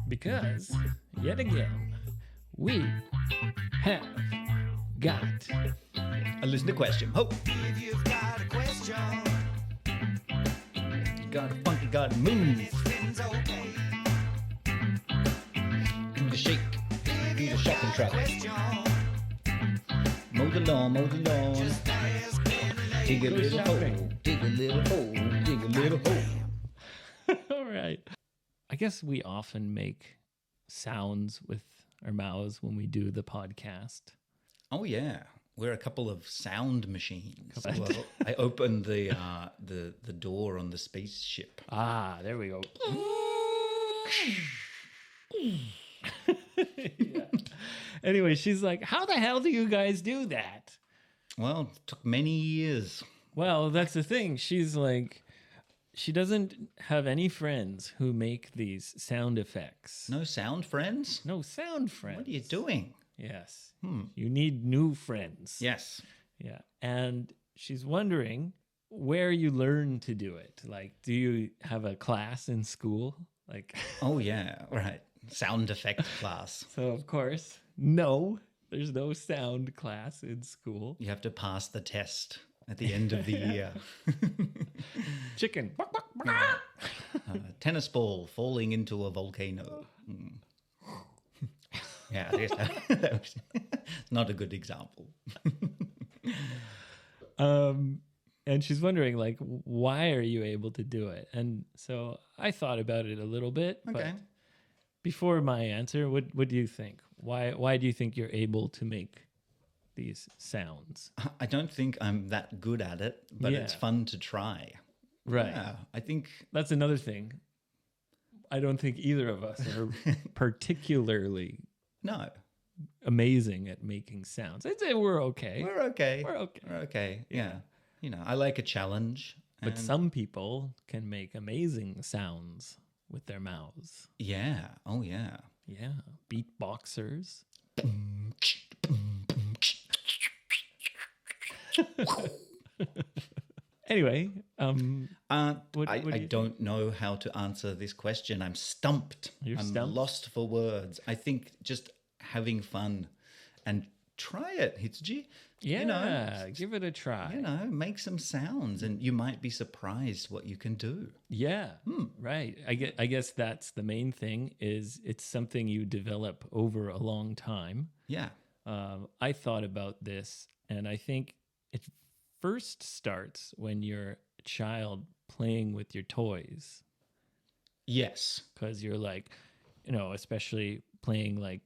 Because, yet again, we have got A listener question. Oh, If you've got a question, got a funky, got a move. things okay. Do the shake, do the shake and trap. Question, Mow the lawn, mow the lawn. just ask anyway. Dig a little hole, dig a little hole, dig a little hole. All right. I guess we often make sounds with our mouths when we do the podcast. Oh yeah, we're a couple of sound machines. Couple- Well, I opened the door on the spaceship. Ah, there we go. Yeah. Anyway, she's like, how the hell do you guys do that? Well, it took many years. Well, that's the thing. She's like, she doesn't have any friends who make these sound effects. No sound friends? No sound friends. What are you doing? Yes. You need new friends. Yes. Yeah. And she's wondering where you learn to do it. Like, do you have a class in school? Like, Oh yeah, right. Sound effect class. so of course, no, there's no sound class in school. You have to pass the test at the end of the year. Chicken. Tennis ball falling into a volcano. Yeah, I guess that was not a good example. And she's wondering, like, why are you able to do it? And so I thought about it a little bit. Okay. But before my answer, what do you think? Why do you think you're able to make these sounds? I don't think I'm that good at it, but it's Yeah. fun to try. Right. Yeah, I think That's another thing. I don't think either of us are particularly no, amazing at making sounds. I'd say we're okay. we're okay. We're okay. We're okay. Yeah. You know, I like a challenge. But and- some people can make amazing sounds with their mouths. yeah. Oh yeah. Yeah. Beatboxers. Anyway, what I do you don't know how to answer this question. I'm stumped. You're I'm stumped? lost for words. I think just having fun and try it, Hitsuji. yeah, You know, give it a try. make some sounds and you might be surprised what you can do. Yeah, right. I guess that's the main thing is it's something you develop over a long time. Yeah. I thought about this, and I think it first starts when you're a child playing with your toys, Yes. because you're like, especially playing like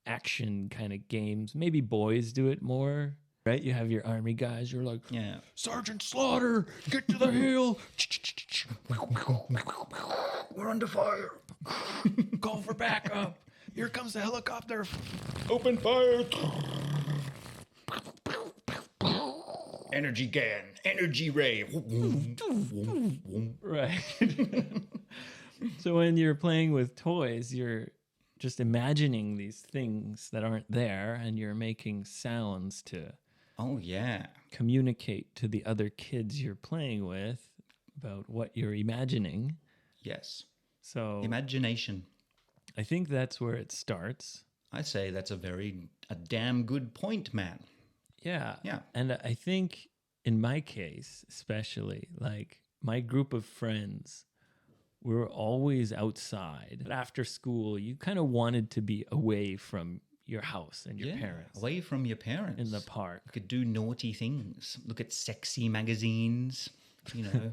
action kind of games. Maybe boys do it more, right? You have your army guys. You're like, Yeah. Sergeant Slaughter, get to the hill. We're under fire. Call for backup. Here comes the helicopter. Open fire. Energy gun. Energy ray. Right. So when you're playing with toys, you're just imagining these things that aren't there, and you're making sounds to Oh yeah. communicate to the other kids you're playing with about what you're imagining. Yes. So Imagination. I think that's where it starts. I say that's a damn good point, man. Yeah. Yeah. And I think in my case, especially, like my group of friends, we were always outside. But after school, you kind of wanted to be away from your house and your parents Away from your parents. in the park. You could do naughty things. Look at sexy magazines.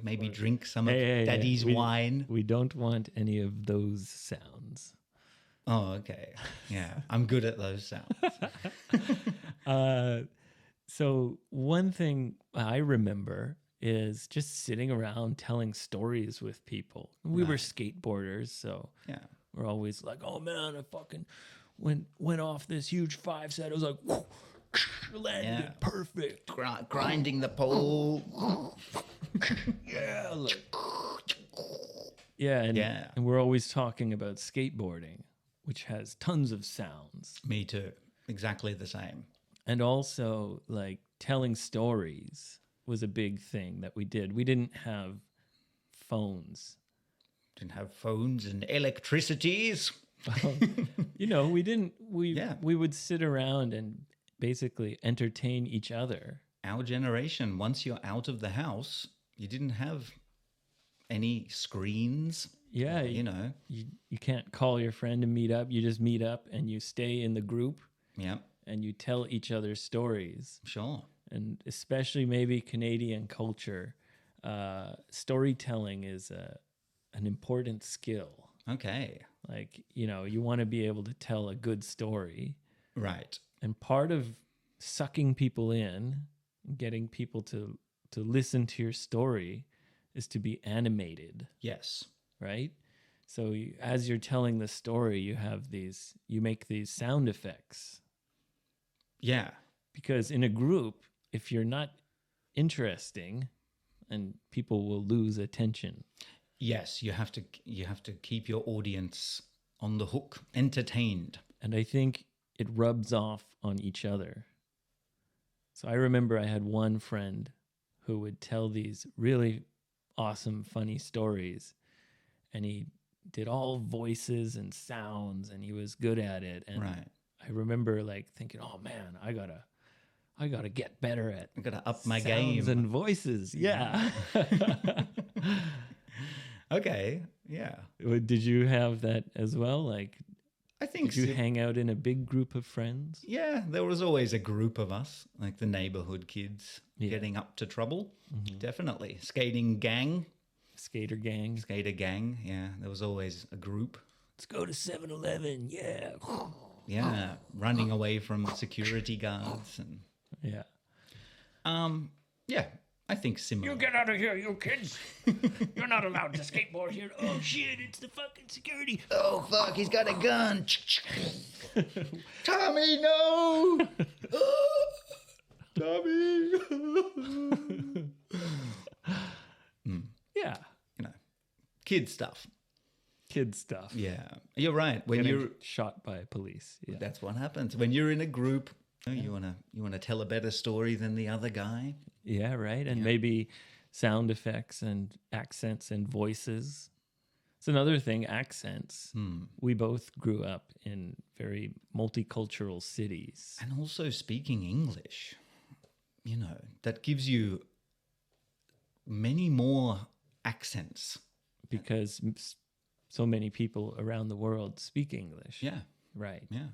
Maybe drink some of Hey, daddy's we- wine. We don't want any of those sounds. Oh, okay. Yeah, I'm good at those sounds. So one thing I remember is just sitting around telling stories with people. We were skateboarders, so Yeah. we're always like, "Oh man, I fucking went off this huge 5-set. It was like landed Yeah. perfect. Grinding the pole. Yeah, like, yeah, Yeah. and we're always talking about skateboarding, which has tons of sounds. Me too. Exactly the same. And also, like, telling stories was a big thing that we did. We didn't have phones Didn't have phones and electricities. You know, Yeah. we would sit around and basically entertain each other. Our generation, once you're out of the house, you didn't have any screens. Yeah, or, you know. you can't call your friend and meet up. You just meet up and you stay in the group Yeah, and you tell each other stories. sure. And especially maybe Canadian culture, storytelling is an important skill. Okay. Like, you know, you want to be able to tell a good story. Right. And part of sucking people in, getting people to listen to your story is to be animated, Yes. right? So as you're telling the story, you make these sound effects. Yeah. Because in a group, if you're not interesting, and people will lose attention. Yes, you have to keep your audience on the hook, entertained. And I think it rubs off on each other. So I remember I had one friend who would tell these really awesome, funny stories. And he did all voices and sounds, and he was good at it. And Right. I remember like thinking, oh man, I gotta get better at I gotta up my sounds game. and voices. Yeah. Okay. Yeah. Did you have that as well? Like, I think did you hang out in a big group of friends? yeah, there was always a group of us, like the neighborhood kids Yeah. getting up to trouble. Definitely. Skating gang, Skater gang. skater gang. Yeah, there was always a group. Let's go to 7-Eleven. Yeah. Yeah, running away from security guards and Yeah. yeah, I think similar. You get out of here, you kids. You're not allowed to skateboard here. Oh shit, it's the fucking security. Oh fuck, he's got a gun. Tommy, no. Tommy. Yeah. You know, kid stuff. Kid stuff. Yeah, you're right. When Getting you're shot by police. Yeah. that's what happens when you're in a group. You wanna tell a better story than the other guy. Yeah, right. And maybe sound effects and accents and voices. It's another thing, accents. We both grew up in very multicultural cities. And also speaking English, you know, that gives you many more accents. Because so many people around the world speak English. Yeah, Right. yeah,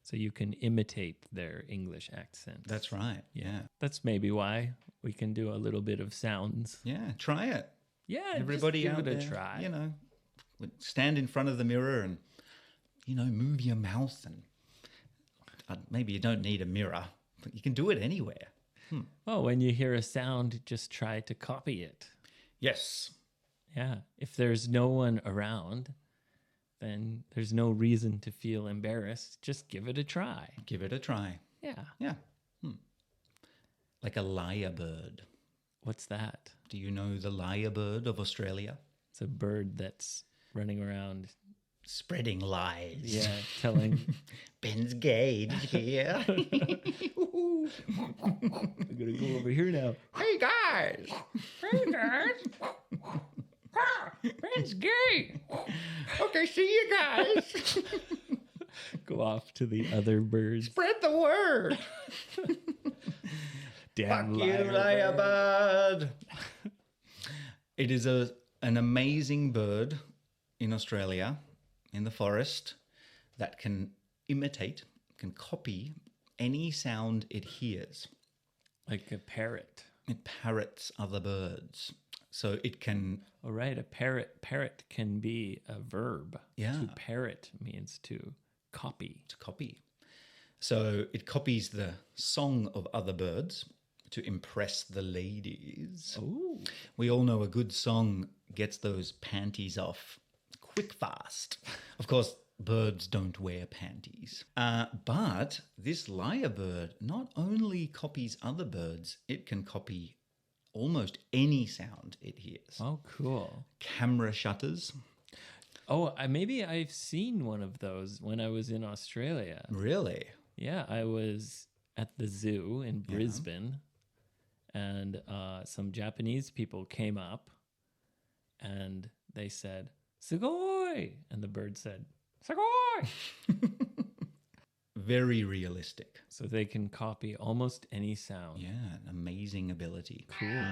So you can imitate their English accents. that's right. Yeah, That's maybe why we can do a little bit of sounds. yeah. Try it. Yeah, Everybody just out give it there, a try. you know, stand in front of the mirror and, you know, move your mouth and maybe you don't need a mirror, but you can do it anywhere. Oh, when you hear a sound, just try to copy it. Yes. Yeah. If there's no one around, then there's no reason to feel embarrassed. Just give it a try. Give it a try. Yeah. Yeah. Like a lyrebird. What's that? Do you know the lyrebird of Australia? It's a bird that's running around. Spreading lies. Yeah, telling. Ben's Gage here. I'm gonna go over here now. Hey guys. Hey guys, Ben's gay. Okay, see you guys. Go off to the other birds. Spread the word. Damn Fuck you, lyrebird. It is an amazing bird in Australia, in the forest, that can imitate, can copy any sound it hears. Like a parrot. It parrots other birds. So it can, All right, a parrot. Parrot can be a verb. Yeah. To parrot means to copy. to copy. So it copies the song of other birds to impress the ladies. Oh. We all know a good song gets those panties off quick, fast. Of course, birds don't wear panties. But this lyrebird not only copies other birds, it can copy almost any sound it hears. Oh, cool. Camera shutters. Oh, maybe I've seen one of those when I was in Australia. Really? Yeah, I was at the zoo in Brisbane, and some Japanese people came up and they said, Sugoi! And the bird said, Sugoi! Very realistic. So they can copy almost any sound. Yeah, an amazing ability. Cool.